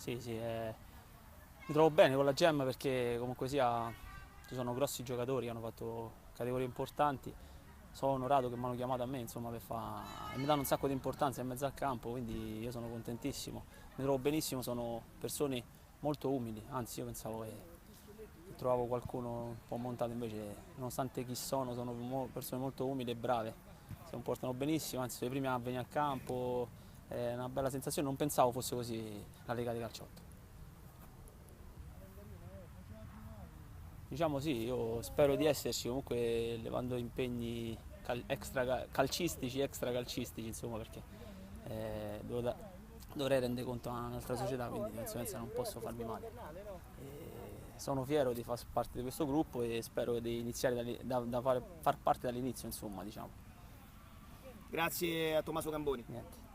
Sì, sì, mi trovo bene con la Gem perché comunque sia ci sono grossi giocatori che hanno fatto categorie importanti. Sono onorato che mi hanno chiamato a me, insomma, e mi danno un sacco di importanza in mezzo al campo, quindi io sono contentissimo. Mi trovo benissimo, sono persone molto umili, anzi io pensavo che trovavo qualcuno un po' montato, invece nonostante chi sono persone molto umili e brave, si comportano benissimo, anzi sono i primi a venire a campo, è una bella sensazione, non pensavo fosse così la Lega di Calciotto. Diciamo sì, io spero di esserci comunque levando impegni calcistici, extra calcistici, insomma, perché dovrei rendere conto a un'altra società, quindi di conseguenza non posso farmi male. Sono fiero di far parte di questo gruppo e spero di iniziare far parte dall'inizio, insomma, diciamo. Grazie a Tommaso Camboni. Niente.